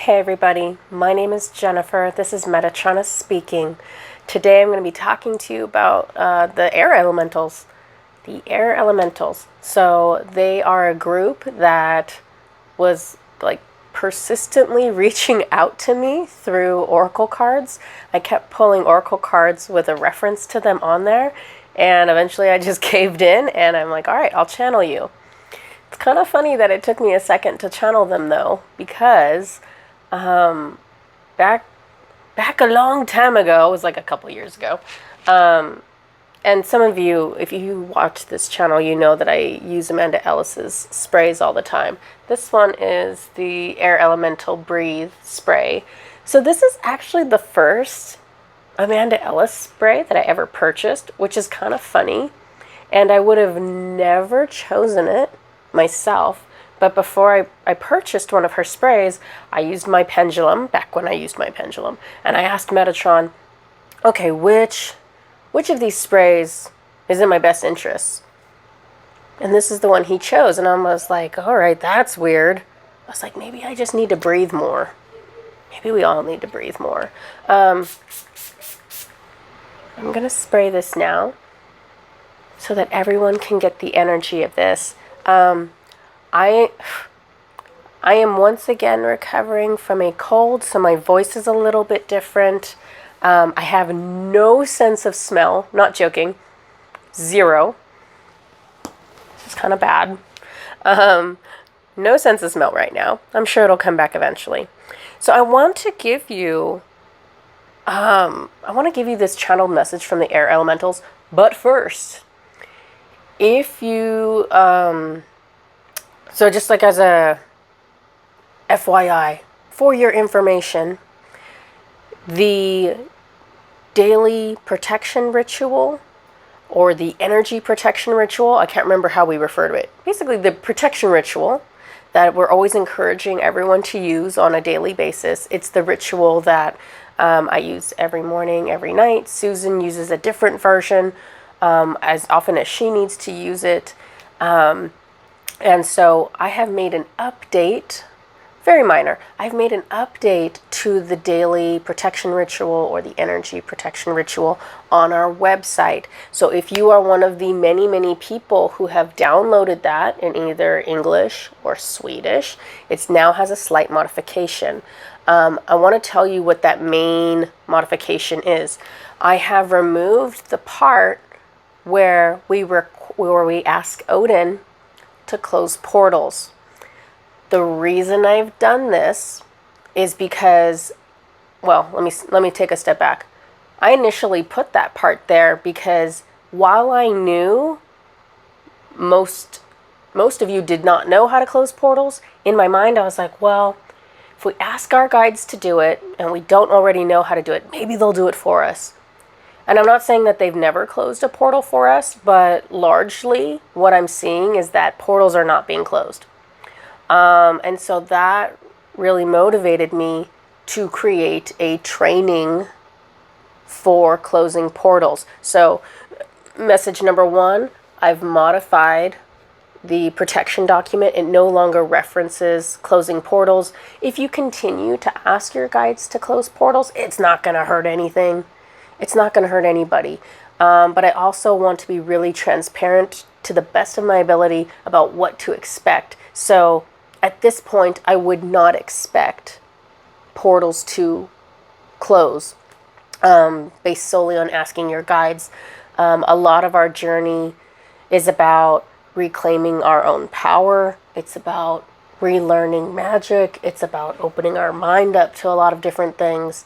Hey everybody, my name is Jennifer. This is Metatron speaking. Today I'm going to be talking to you about the air elementals. The air elementals. So they are a group that was like persistently reaching out to me through oracle cards. I kept pulling oracle cards with a reference to them on there, and eventually I just caved in and I'm like, all right, I'll channel you. It's kind of funny that it took me a second to channel them though, because back a long time ago, it was like a couple years ago, and some of you, if you watch this channel, you know that I use Amanda Ellis's sprays all the time. This one is the Air Elemental Breathe spray. So this is actually the first Amanda Ellis spray that I ever purchased, which is kind of funny, and I would have never chosen it myself. But before I purchased one of her sprays, I used my pendulum, back when I used my pendulum, and I asked Metatron, okay, which of these sprays is in my best interest? And this is the one he chose, and I was like, all right, that's weird. I was like, maybe I just need to breathe more. Maybe we all need to breathe more. I'm going to spray this now so that everyone can get the energy of this. I am once again recovering from a cold, so my voice is a little bit different. I have no sense of smell, not joking, zero. This is kind of bad. No sense of smell right now. I'm sure it'll come back eventually. So I want to give you this channeled message from the air elementals, but first, if you so just like as a FYI, for your information, the daily protection ritual or the energy protection ritual, I can't remember how we refer to it. Basically, the protection ritual that we're always encouraging everyone to use on a daily basis. It's the ritual that I use every morning, every night. Susan uses a different version as often as she needs to use it. And so I have made an update, very minor. I've made an update to the daily protection ritual or the energy protection ritual on our website. So if you are one of the many, many people who have downloaded that in either English or Swedish, it now has a slight modification. I want to tell you what that main modification is. I have removed the part where we ask Odin to close portals. The reason I've done this is because, well, let me take a step back. I initially put that part there because while I knew most of you did not know how to close portals, in my mind I was like, well, if we ask our guides to do it and we don't already know how to do it, maybe they'll do it for us. And I'm not saying that they've never closed a portal for us, but largely what I'm seeing is that portals are not being closed. And so that really motivated me to create a training for closing portals. So message number one, I've modified the protection document. It no longer references closing portals. If you continue to ask your guides to close portals, it's not going to hurt anything. It's not going to hurt anybody. But I also want to be really transparent to the best of my ability about what to expect. So at this point, I would not expect portals to close based solely on asking your guides. A lot of our journey is about reclaiming our own power. It's about relearning magic. It's about opening our mind up to a lot of different things.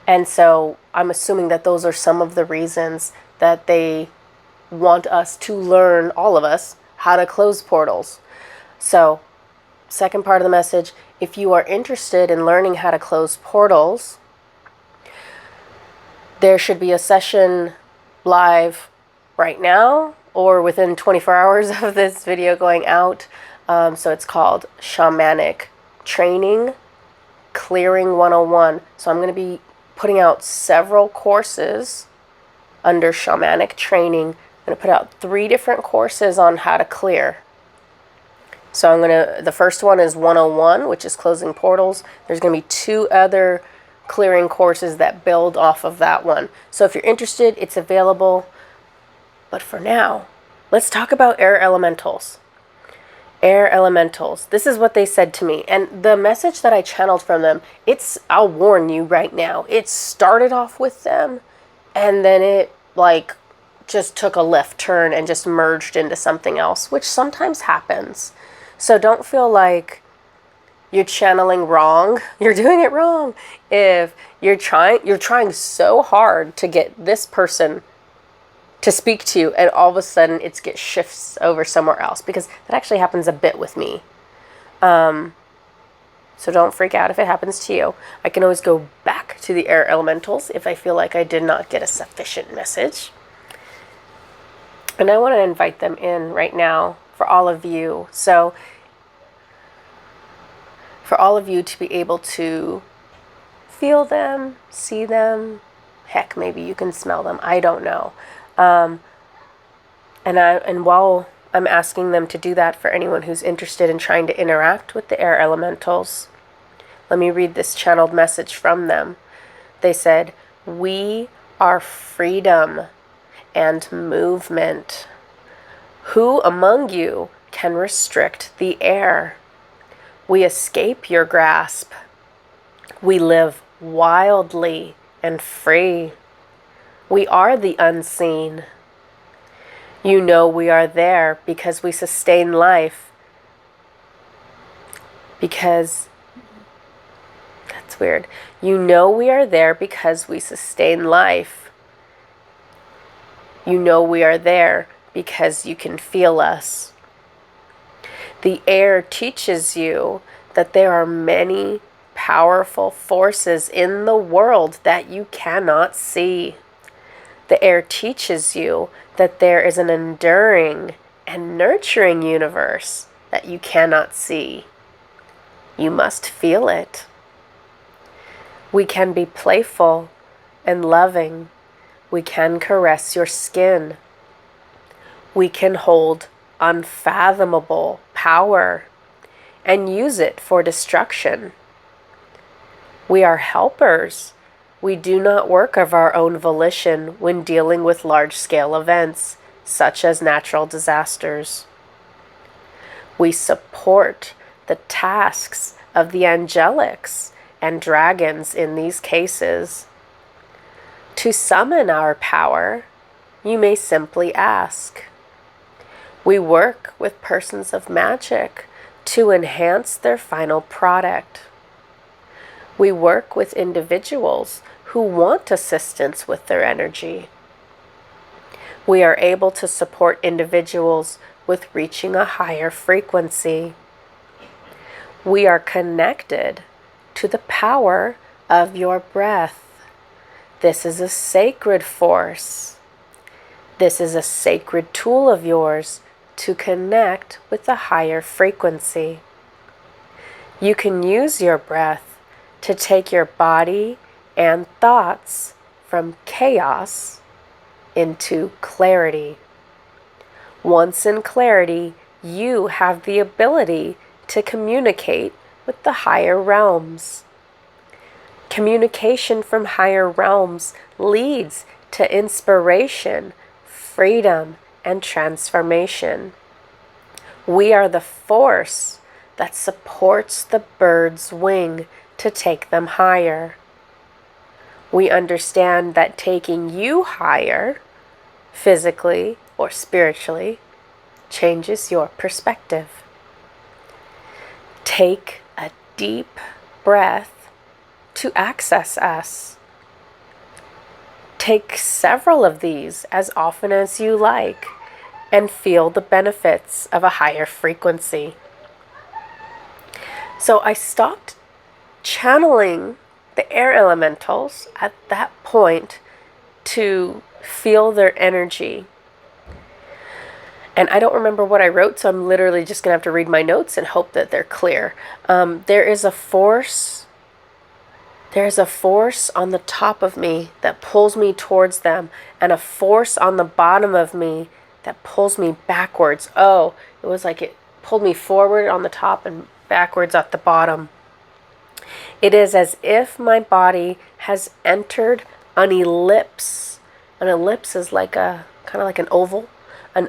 And so I'm assuming that those are some of the reasons that they want us to learn, all of us, how to close portals. So, second part of the message, if you are interested in learning how to close portals, there should be a session live right now or within 24 hours of this video going out. So it's called Shamanic Training Clearing 101. So I'm going to be putting out several courses under Shamanic Training. I'm going to put out 3 different courses on how to clear. So the first one is 101, which is closing portals. There's going to be 2 other clearing courses that build off of that one. So if you're interested, it's available. But for now, let's talk about air elementals. Air elementals. This is what they said to me. And the message that I channeled from them, I'll warn you right now, it started off with them and then it like just took a left turn and just merged into something else, which sometimes happens. So don't feel like you're channeling wrong. You're doing it wrong. If you're trying so hard to get this person to speak to you, and all of a sudden it shifts over somewhere else, because that actually happens a bit with me. So don't freak out if it happens to you. I can always go back to the air elementals if I feel like I did not get a sufficient message. And I want to invite them in right now for all of you. So for all of you to be able to feel them, see them, heck, maybe you can smell them. I don't know. And while I'm asking them to do that for anyone who's interested in trying to interact with the air elementals, let me read this channeled message from them. They said, "We are freedom and movement. Who among you can restrict the air? We escape your grasp. We live wildly and free. We are the unseen. You know we are there because we sustain life. Because, that's weird. You know we are there because we sustain life. You know we are there because you can feel us. The air teaches you that there are many powerful forces in the world that you cannot see. The air teaches you that there is an enduring and nurturing universe that you cannot see. You must feel it. We can be playful and loving. We can caress your skin. We can hold unfathomable power and use it for destruction. We are helpers. We do not work of our own volition when dealing with large-scale events, such as natural disasters. We support the tasks of the angelics and dragons in these cases. To summon our power, you may simply ask. We work with persons of magic to enhance their final product. We work with individuals who want assistance with their energy. We are able to support individuals with reaching a higher frequency. We are connected to the power of your breath. This is a sacred force. This is a sacred tool of yours to connect with the higher frequency. You can use your breath to take your body and thoughts from chaos into clarity. Once in clarity, you have the ability to communicate with the higher realms. Communication from higher realms leads to inspiration, freedom, and transformation. We are the force that supports the bird's wing to take them higher. We understand that taking you higher, physically or spiritually, changes your perspective. Take a deep breath to access us. Take several of these as often as you like and feel the benefits of a higher frequency. So I stopped channeling the air elementals at that point to feel their energy. And I don't remember what I wrote, so I'm literally just going to have to read my notes and hope that they're clear. There is a force on the top of me that pulls me towards them, and a force on the bottom of me that pulls me backwards. Oh, it was like pulled me forward on the top and backwards at the bottom. It is as if my body has entered an ellipse. An ellipse is like a kind of like an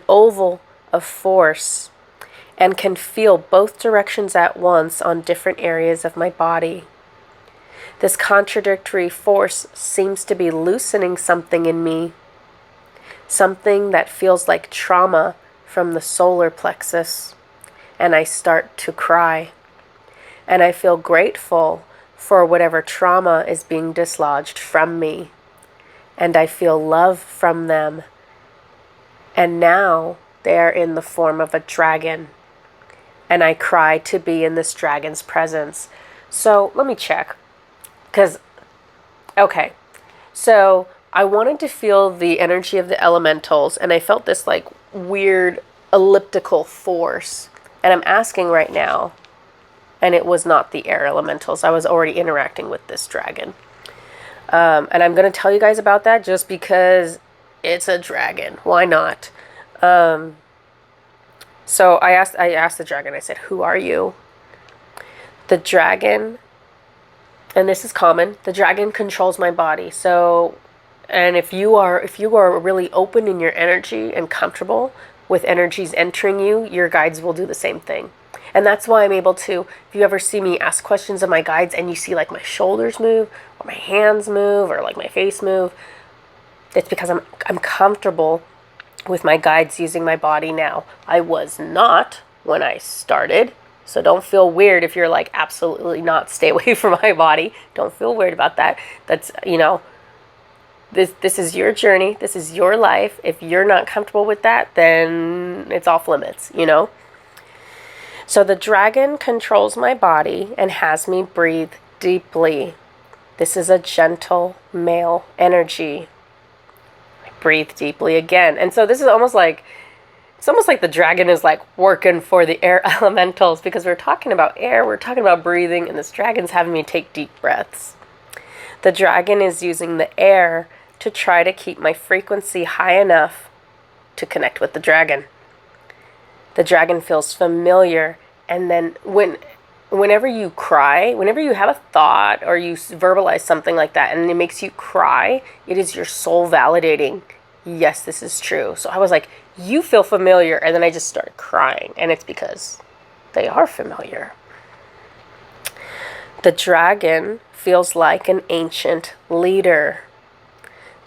oval of force, and can feel both directions at once on different areas of my body. This contradictory force seems to be loosening something in me, something that feels like trauma from the solar plexus, and I start to cry. And I feel grateful for whatever trauma is being dislodged from me. And I feel love from them. And now they are in the form of a dragon. And I cry to be in this dragon's presence. So let me check. Okay. So I wanted to feel the energy of the elementals, and I felt this like weird elliptical force. And I'm asking right now, and it was not the air elementals. I was already interacting with this dragon. And I'm going to tell you guys about that just because it's a dragon. Why not? So I asked the dragon, I said, "Who are you?" The dragon, and this is common, the dragon controls my body. So, and if you are really open in your energy and comfortable with energies entering you, your guides will do the same thing. And that's why I'm able to, if you ever see me ask questions of my guides and you see like my shoulders move or my hands move or like my face move, it's because I'm comfortable with my guides using my body now. I was not when I started. So don't feel weird if you're like, absolutely not, stay away from my body. Don't feel weird about that. That's, this is your journey. This is your life. If you're not comfortable with that, then it's off limits, So the dragon controls my body and has me breathe deeply. This is a gentle male energy. I breathe deeply again. And so this is almost like, it's almost like the dragon is like working for the air elementals, because we're talking about air, we're talking about breathing, and this dragon's having me take deep breaths. The dragon is using the air to try to keep my frequency high enough to connect with the dragon. The dragon feels familiar, and then whenever you cry, whenever you have a thought or you verbalize something like that and it makes you cry, it is your soul validating, yes, this is true. So I was like, you feel familiar, and then I just started crying, and it's because they are familiar. The dragon feels like an ancient leader.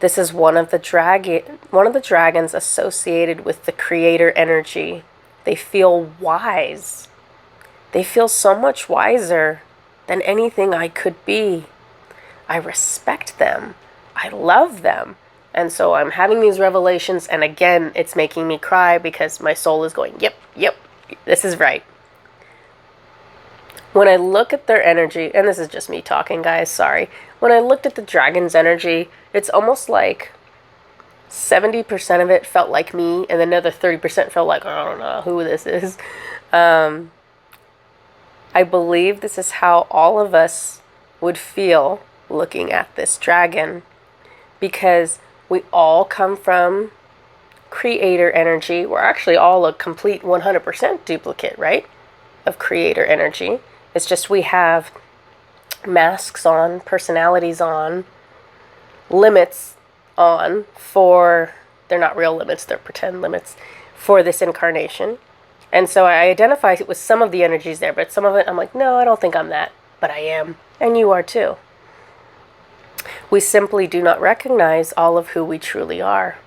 This is one of the dragons associated with the creator energy. They feel wise. They feel so much wiser than anything I could be. I respect them. I love them. And so I'm having these revelations, and again, it's making me cry because my soul is going, yep, this is right. When I look at their energy, and this is just me talking, guys, sorry. When I looked at the dragon's energy, it's almost like 70% of it felt like me, and then another 30% felt like, I don't know who this is. I believe this is how all of us would feel looking at this dragon, because we all come from creator energy. We're actually all a complete 100% duplicate, right, of creator energy. It's just we have masks on, personalities on, limits on for, they're not real limits, they're pretend limits for this incarnation. And so I identify with some of the energies there, but some of it I'm like, no, I don't think I'm that, but I am, and you are too. We simply do not recognize all of who we truly are.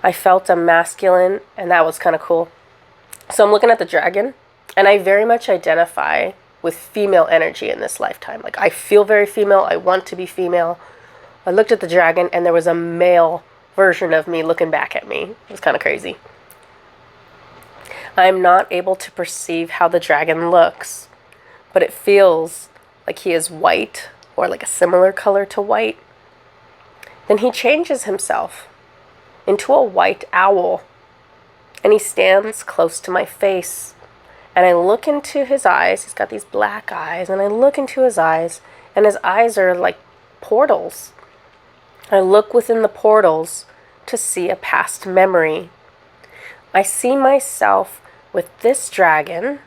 I felt a masculine, and that was kind of cool. So I'm looking at the dragon, and I very much identify with female energy in this lifetime. Like, I feel very female. I want to be female. I looked at the dragon, and there was a male version of me looking back at me. It was kind of crazy. I'm not able to perceive how the dragon looks, but it feels like he is white, or like a similar color to white. Then he changes himself into a white owl, and he stands close to my face. And I look into his eyes. He's got these black eyes, and I look into his eyes, and his eyes are like portals. I look within the portals to see a past memory. I see myself with this dragon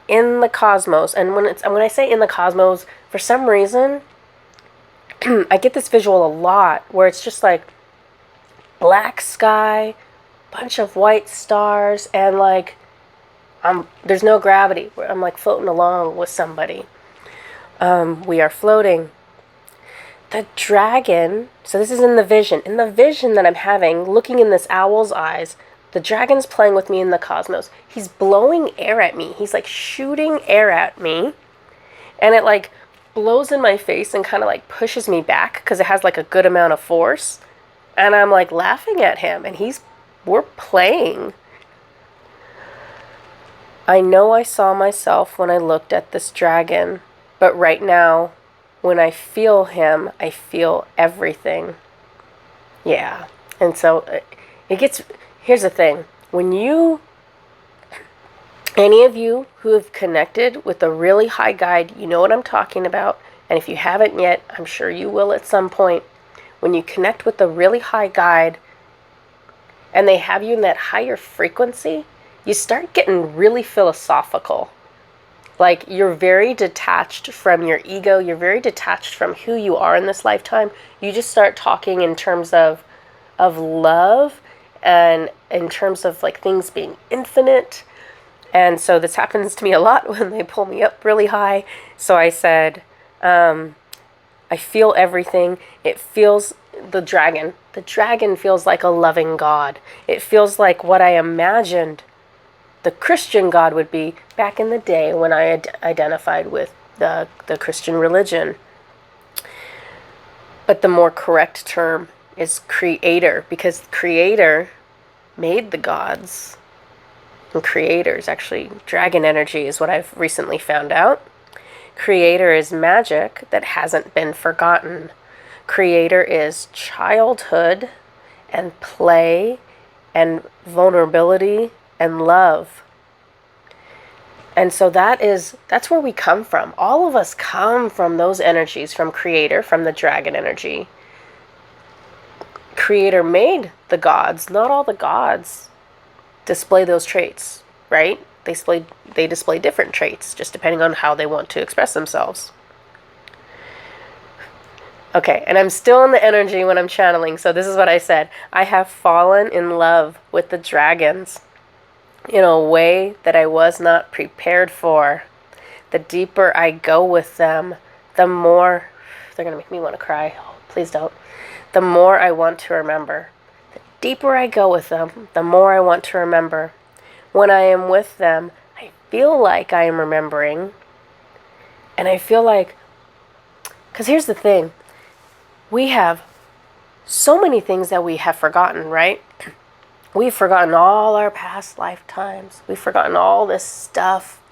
in the cosmos. And when I say in the cosmos, for some reason, I get this visual a lot where it's just like black sky, bunch of white stars, and like there's no gravity. I'm like floating along with somebody. We are floating. The dragon, so this is in the vision. In the vision that I'm having, looking in this owl's eyes, the dragon's playing with me in the cosmos. He's blowing air at me. He's like shooting air at me. And it like blows in my face and kind of like pushes me back because it has like a good amount of force. And I'm like laughing at him and we're playing. I know I saw myself when I looked at this dragon, but right now, when I feel him, I feel everything. Yeah. And so here's the thing. Any of you who have connected with a really high guide, you know what I'm talking about. And if you haven't yet, I'm sure you will at some point. When you connect with a really high guide and they have you in that higher frequency, you start getting really philosophical. Like you're very detached from your ego. You're very detached from who you are in this lifetime. You just start talking in terms of love and in terms of like things being infinite. And so this happens to me a lot when they pull me up really high. So I said, I feel everything. It feels the dragon. The dragon feels like a loving God. It feels like what I imagined the Christian God would be back in the day when I identified with the Christian religion. But the more correct term is creator, because creator made the gods. And creators, actually, dragon energy is what I've recently found out. Creator is magic that hasn't been forgotten. Creator is childhood and play and vulnerability and love. And so that's where we come from. All of us come from those energies, from creator, from the dragon energy. Creator made the gods. Not all the gods display those traits, right? They display different traits, just depending on how they want to express themselves. Okay, and I'm still in the energy when I'm channeling, so this is what I said. I have fallen in love with the dragons in a way that I was not prepared for. The deeper I go with them, the more... They're going to make me want to cry. Oh, please don't. The more I want to remember. The deeper I go with them, the more I want to remember. When I am with them, I feel like I am remembering. And I feel like... Because here's the thing. We have so many things that we have forgotten, right? We've forgotten all our past lifetimes. We've forgotten all this stuff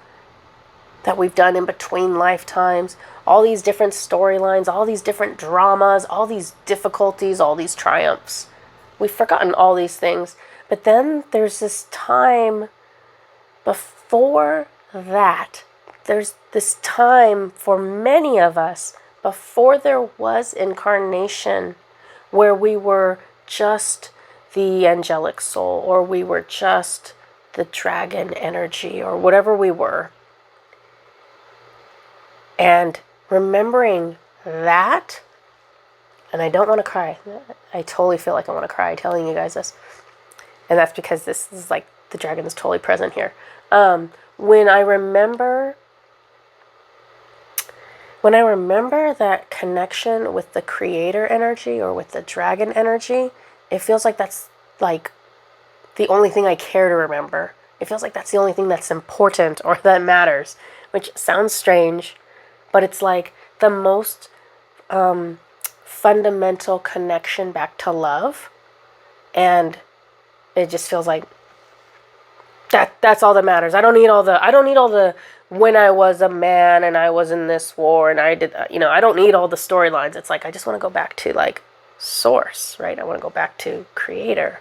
that we've done in between lifetimes. All these different storylines, all these different dramas, all these difficulties, all these triumphs. We've forgotten all these things. But then there's this time before that. There's this time for many of us before there was incarnation where we were just the angelic soul, or we were just the dragon energy, or whatever we were. And remembering that, and I don't want to cry. I totally feel like I want to cry telling you guys this. And that's because this is like, the dragon is totally present here. When I remember that connection with the creator energy or with the dragon energy, it feels like that's like the only thing I care to remember. It feels like that's the only thing that's important or that matters, which sounds strange, but it's like the most fundamental connection back to love. And it just feels like that's all that matters. I don't need all the when I was a man and I was in this war and I did, I don't need all the storylines. It's like, I just want to go back to like source, right? I want to go back to creator.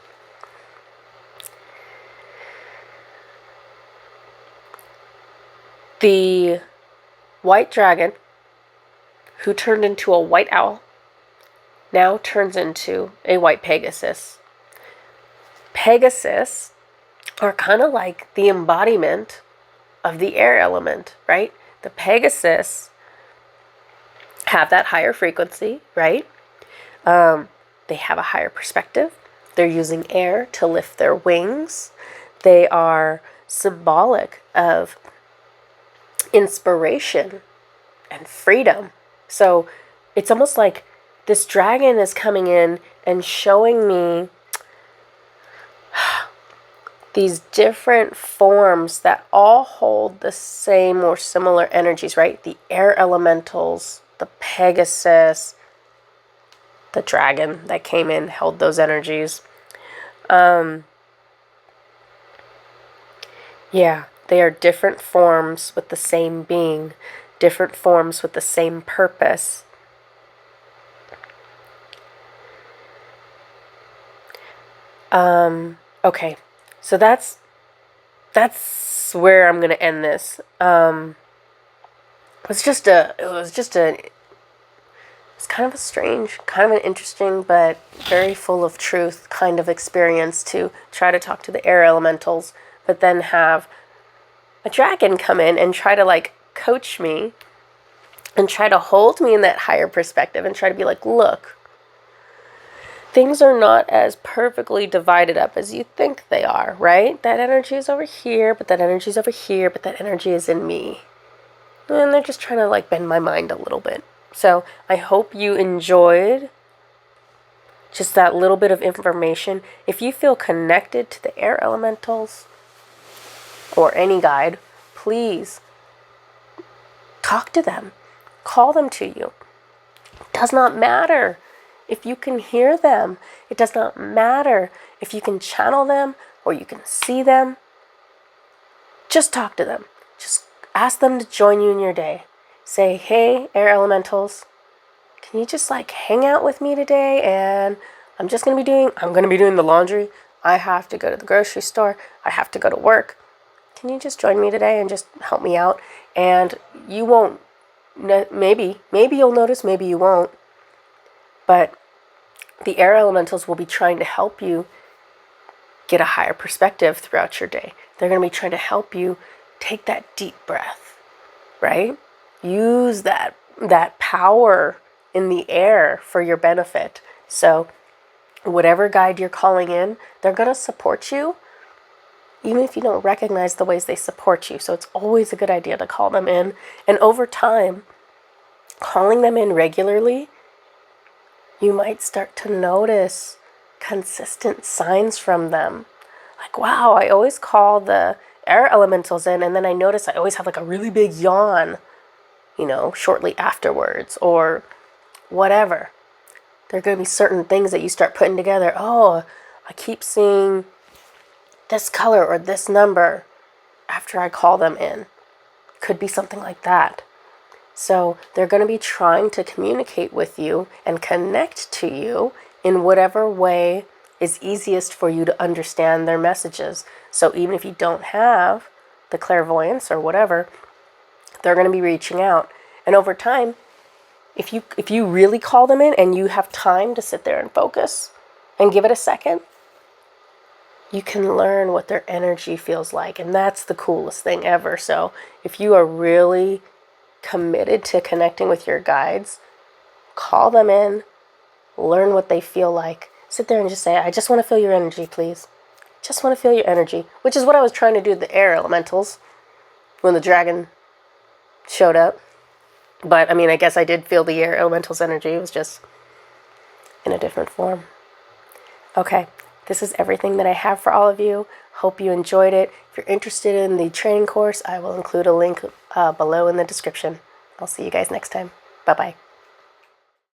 The white dragon who turned into a white owl now turns into a white Pegasus. Pegasus are kind of like the embodiment of the air element, right? The Pegasus have that higher frequency, right? They have a higher perspective. They're using air to lift their wings. They are symbolic of inspiration and freedom. So it's almost like this dragon is coming in and showing me these different forms that all hold the same or similar energies, right? The air elementals, the Pegasus, the dragon that came in held those energies. Yeah, they are different forms with the same being, different forms with the same purpose. Okay, so that's where I'm gonna end this. It's kind of a strange, kind of an interesting, but very full of truth kind of experience to try to talk to the air elementals, but then have a dragon come in and try to like coach me and try to hold me in that higher perspective and try to be like, look, things are not as perfectly divided up as you think they are, right? That energy is over here, but that energy is over here, but that energy is in me. And they're just trying to like bend my mind a little bit. So I hope you enjoyed just that little bit of information. If you feel connected to the air elementals or any guide, please talk to them. Call them to you. It does not matter if you can hear them. It does not matter if you can channel them or you can see them. Just talk to them. Just ask them to join you in your day. Say, hey, air elementals, can you just like hang out with me today? And I'm going to be doing the laundry. I have to go to the grocery store. I have to go to work. Can you just join me today and just help me out? And you won't, maybe you'll notice, maybe you won't. But the air elementals will be trying to help you get a higher perspective throughout your day. They're going to be trying to help you take that deep breath, right? Use that power in the air for your benefit. So whatever guide you're calling in, they're going to support you, even if you don't recognize the ways they support you. So it's always a good idea to call them in. And over time, calling them in regularly, you might start to notice consistent signs from them. Like, wow, I always call the air elementals in, and then I notice I always have like a really big yawn, shortly afterwards, or whatever. There are going to be certain things that you start putting together. Oh, I keep seeing this color or this number after I call them in. Could be something like that. So they're going to be trying to communicate with you and connect to you in whatever way is easiest for you to understand their messages. So even if you don't have the clairvoyance or whatever, they're going to be reaching out. And over time, if you really call them in and you have time to sit there and focus and give it a second, you can learn what their energy feels like. And that's the coolest thing ever. So if you are really committed to connecting with your guides, call them in, learn what they feel like. Sit there and just say, I just want to feel your energy, please. Just want to feel your energy, which is what I was trying to do with the air elementals when the dragon showed up. But, I guess I did feel the air elemental's energy. It was just in a different form. Okay, this is everything that I have for all of you. Hope you enjoyed it. If you're interested in the training course, I will include a link below in the description. I'll see you guys next time. Bye-bye.